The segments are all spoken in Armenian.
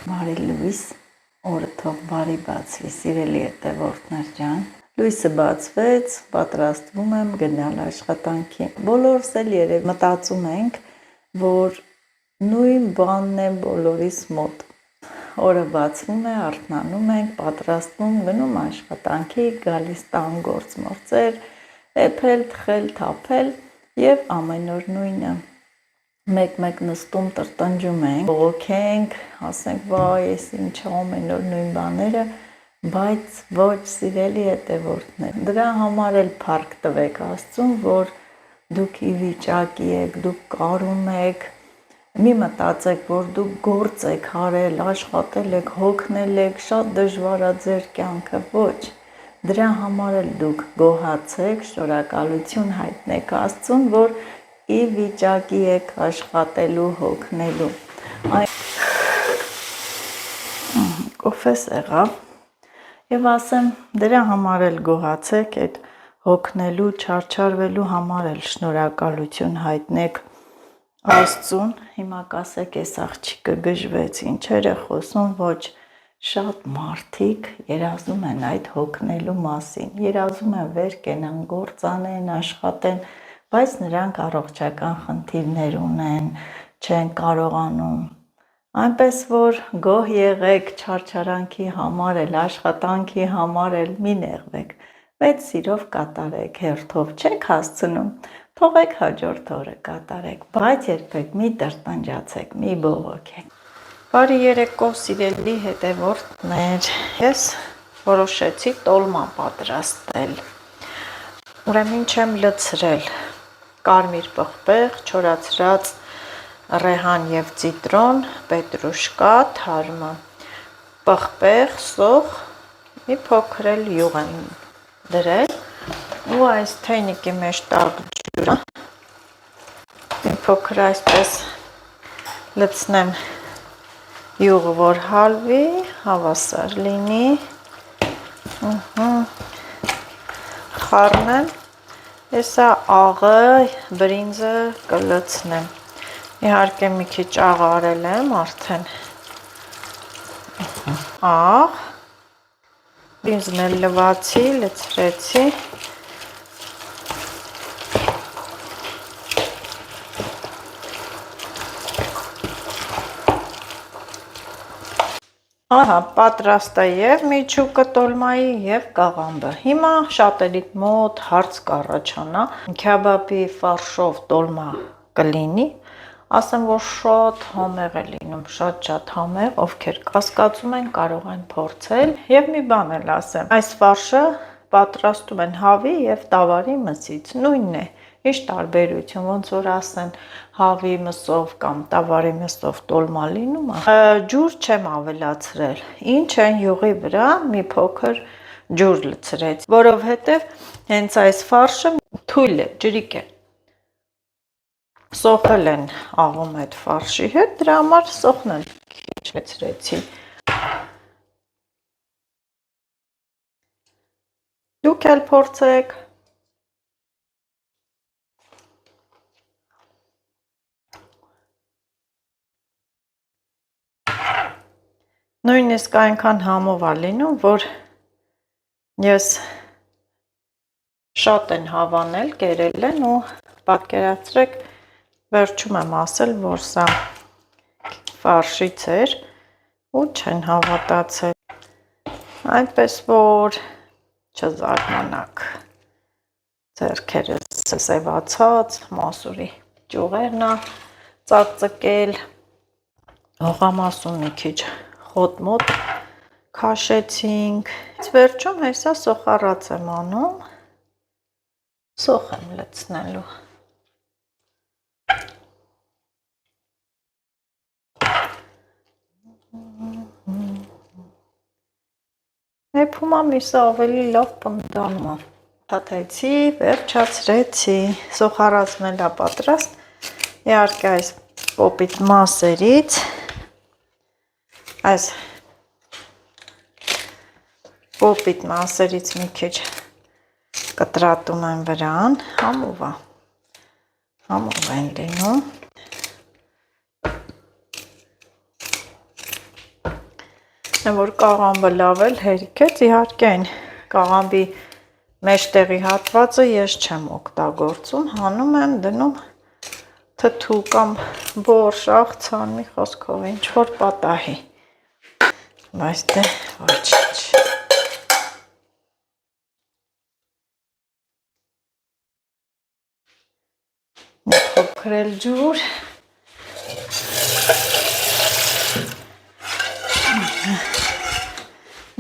Բարի լույս, օրը թող բարի բացվի, սիրելի հետևորդներ ջան։ Լույսը բացվեց, պատրաստվում եմ գնալ աշխատանքի։ Բոլորս էլ երևի մտածում ենք, որ նույն բանն է բոլորիս մոտ։ Օրը բացվում է, արթնանում ենք, պատրաստվում, գնում աշխատանքի, գալիս տան գործմործեր, էփել, թխել, թափել եւ ամեն օր նույնը։ Մեկ-մեկ նստում տրտնջում ենք, բողոքենք, ասենք վայ, ես ինչ ամեն օր նույն բաները, բայց ոչ սիրելի հետևորդներ։ Դրա համար էլ փառք տվեք Աստծուն, որ դուք ի վիճակի եք, դուք կարում եք, մի մտածեք, որ դուք գործ եք արել, աշխատել եք, հոգնել եք, շատ դժվար է ձեր կյանքը, ոչ։ Դրա համար էլ դուք գոհացեք, շնորհակալություն հայտնեք Աստծուն, որ ի վիճակի եք աշխատելու, հոգնելու։ Կոֆես եղավ եւ ասեմ, դրա համար էլ գոհացեք, այդ հոգնելու, չարչարվելու համար էլ շնորհակալություն հայտնեք Աստծուն։ Հիմա կասեք, այս աղջիկը գժվեց, ինչեր է խոսում, ոչ շատ մարդիկ երազում են այդ հոգնելու մասին, երազում են վեր կենան, գործ անեն, աշխատեն, բայց նրանք առողջական խնդիրներ ունեն, չեն կարողանում։ Այնպես որ գոհ եղեք չարչարանքի համար էլ, աշխատանքի համար էլ մի նեղվեք, մեծ սիրով կատարեք, հերթով չեք հասցնում, թողեք հաջորդ օրը կատարեք, բայց երբեք մի տրտնջացեք, մի բողոքեք։ Բարի երեկո, սիրելի հետևորդներ, ես որոշեցի տոլմա պատրաստել, ուրեմն ինչ եմ լցրել, կարմիր պղպեղ, չորացրած ռեհան եւ ցիտրոն, պետրուշկա, թարմը, պղպեղ, սոխ, մի փոքր էլ յուղ եմ դրել ու այս թեյնիկի մեջ տաք ջուրը, մի փոքր այսպես լցնեմ յուղը, որ հալվի, հավասար լինի, խառնեմ, հեսա աղը, բրինձը կլցնեմ, իհարկե մի քիչ աղ արել եմ արդեն, աղ, բրինձն էլ լվացի, լցրեցի, ահա, պատրաստ է եւ միջուկը տոլմայի եւ կաղամբը։ Հիմա շատերիդ մոտ հարց կառաջանա, քյաբաբի ֆարշով տոլմա կլինի, ասեմ որ շատ համեղ է լինում, շատ համեղ, ովքեր կասկածում են, կարող են փորձել եւ մի բան էլ ասեմ, այս ֆարշը պատրաստում են հավի եւ տավարի մսից, նույնն է, ինչ տարբերություն, ոնց որ ասեն հավի մսով կամ տավարի մսով տոլմա լինում է, ջուր չեմ ավելացրել, ինչ են յուղի վրա մի փոքր ջուր լցրեց, որովհետև հենց այս ֆարշը թույլ է, ջրիկ է, սոխել են աղում այդ ֆարշի հետ, դրա համար սոխն էլ քիչ լցրեցի, դուք էլ փորձեք, նույնիսկ այնքան համով է լինում, որ ես շատ են հավանել, կերել են ու պատկերացրեք, վերջում եմ ասել, որ սա ֆարշից էր ու չեն հավատացել, այնպես որ չզարմանաք, ձեռքերս սևացած, մասուրի ճյուղերն է ծակծկել, հողամասում մի քիչ խոտ-մոտ քաշեցինք, վերջում հեսա սոխառած եմ անում, սոխ եմ լցնելու, էփում ամիսը ավելի լավ պնդանում է, թաթեցի, վերջացրեցի, սոխառածն էլ է պատրաստ, իհարկե այս կոպիտ մասերից, այս կոպիտ մասերից մի քիչ կտրատում եմ վրան, համով են լինում, որ կաղամբը լավ էլ հերիքեց, իհարկե այն կաղամբի մեջտեղի հատվածը ես չեմ օգտագործում, հանում եմ, դնում թթու կամ բորշ, աղցան, մի խոսքով ինչ որ պատահի, բայց դե ոչինչ։ Փոքր էլ ջուր,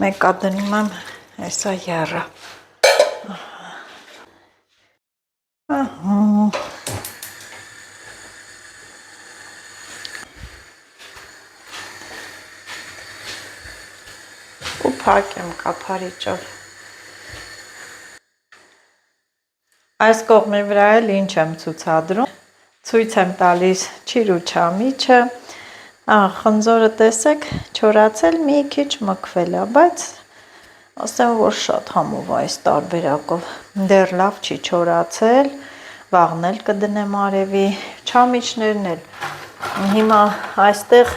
մեկա դնում եմ հեսա եռը, ու փակեմ կափարիչով։ Այս կողմի վրա էլ ինչ եմ ցուցադրում, ցույց եմ տալիս չիր ու չամիչը, խնձորը տեսեք չորացել մի քիչ մկվել է, բայց ասեմ, որ շատ համով այս տարբերակով, դեռ լավ չի չորացել, վաղն էլ կդնեմ արևի, չամիչներն էլ, հիմա այստեղ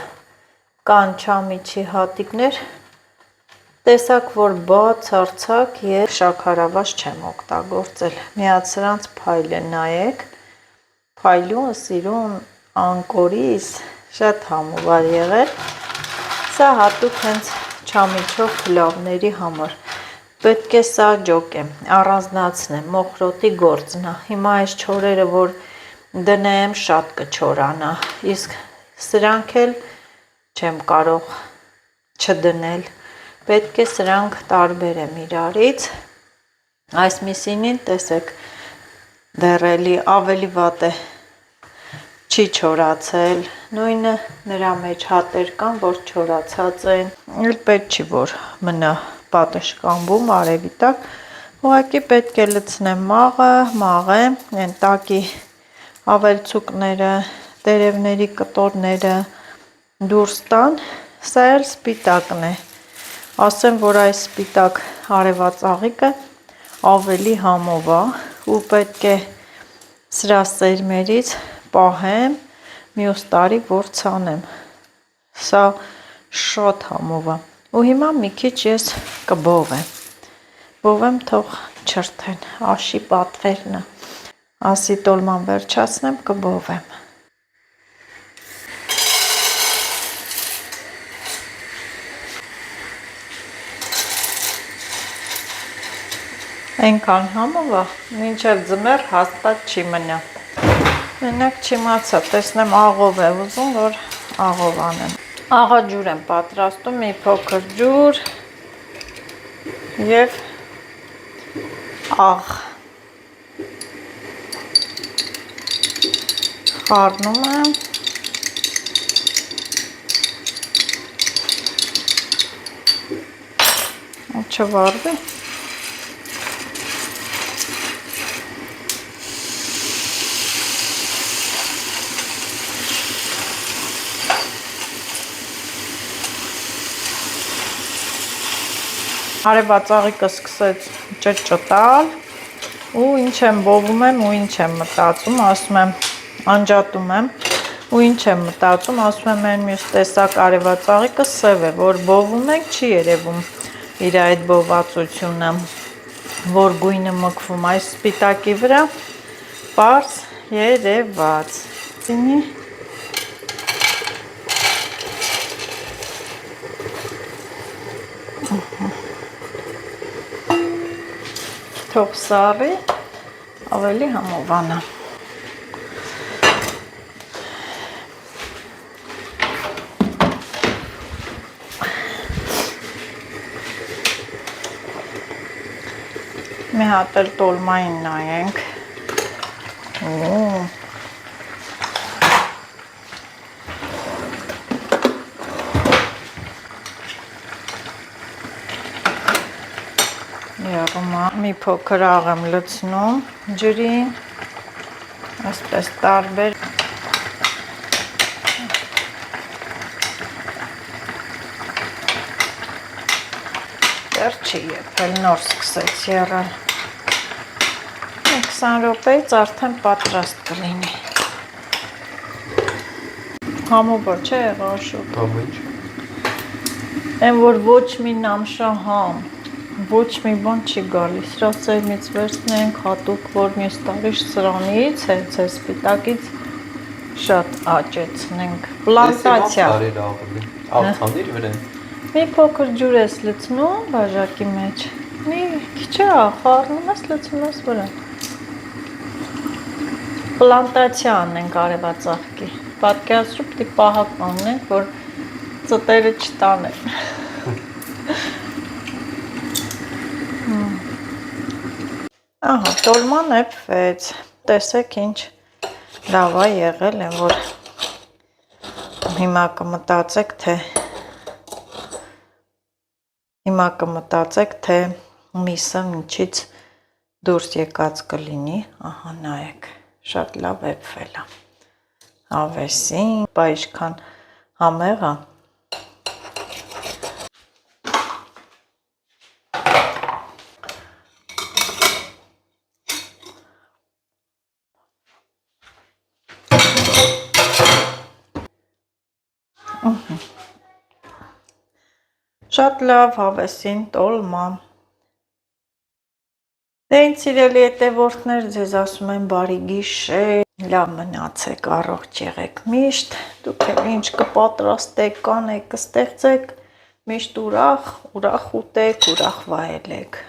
կան չամիչի հատիկներ, տեսակ, որ բաց, արցակ և շաքարավազ չեմ օգտագործել, միած սրանց փայլը նայեք, փայլուն, սիրուն, անկորիս, շատ համով եղել, սա հատուկ հենց չամիչով փլավների համար, պետք է սա ջոկեմ, առանձնացնեմ, մոխրոտի գործն է, հիմա այս չորերը, որ դնեմ, շատ կչորանա, իսկ սրանք էլ չեմ կարող չդնել, պետք է սրանք տարբերեմ իրարից, այս միսինին տեսեք, դեռ էլի ավելի վատ է, չի չորացել, նույնը նրա մեջ հատեր կան, որ չորացած են, էլ պետք չի, որ մնա պատը շկամբում, արևի տակ, ուղղակի պետք է լցնեմ մաղը, մաղեմ, են տակի ավելցուկները, տերևների կտորները դուրս տան, սա էլ սպիտակն է, ասեմ, որ այս սպիտակ արևածաղիկը ավելի համով է ու պետք է սրա սերմերից պահեմ, մյուս տարի որ ցանեմ, սա շատ համով է, ու հիմա մի քիչ ես կբովեմ, թող չրթեն, աշի պատվերն է, ասիտոլման վերջացնեմ, կբովեմ։ Այնքան համով է, մինչև ձմեռ հաստատ չի մնա։ Մենակ չիմացա, տեսնեմ աղով է ուզում, որ աղով անեմ։ Աղաջուր եմ պատրաստում, մի փոքր ջուր և աղ։ Խառնում եմ։ Չվարվի։ Արևածաղիկը սկսեց ճտճտալ ու ինչ եմ բովում եմ ու ինչ եմ մտածում, ասում եմ, անջատում եմ ու ինչ եմ մտածում, ասում եմ այն մյուս տեսակ արևածաղիկը սև է, որ բովում ենք, չի երևում իր այդ բովվածությունը, որ գույնը մկվում այս սպիտակի վրա, պարզ երևաց։ Թող սառի, ավելի համովանա։ Մի հատ էլ տոլմային նայենք։ Մի փոքր աղ եմ լցնում ջրին, այսպես տարբեր։ Դեռ չի եփել, նոր սկսեց եռալ։ 20 րոպեից արդեն պատրաստ կլինի։ Համով չէ եղաշուտ։ Այն որ ոչ մի նամշահամ, ոչ մի բան չի գալիս, սրա սերմից վերցնենք հատուկ, որ մյուս տարի սրանից, հենց է սպիտակից շատ աճեցնենք, պլանտացիա։ Աղցանիր վրեն։ Մի փոքր ջուր ես լցնում բաժակի մեջ, մի քիչ է խառնում ես, լցնում ես վրա։ Պլանտացիա անենք արևածաղկի, պատկերացրու պիտի պահակ անենք, որ ծտերը չտանեն։ Ահա, տոլման էփվեց, տեսեք ինչ լավ է եղել, են որ հիմա կմտածեք, թե միսը ինչից դուրս եկած կլինի, ահա նայեք, շատ լավ էփվել է, հավեսին, բա ինչքան համեղ է, շատ լավ հավեսին տոլմա։ Դե ինձ սիրելի հետևորդներ, ձեզ ասում եմ բարի գիշեր, լավ մնացեք, առողջ եղեք միշտ, դուք էլ ինչ կպատրաստեք, կանեք, կստեղծեք, միշտ ուրախ ուտեք, ուրախ վայելեք։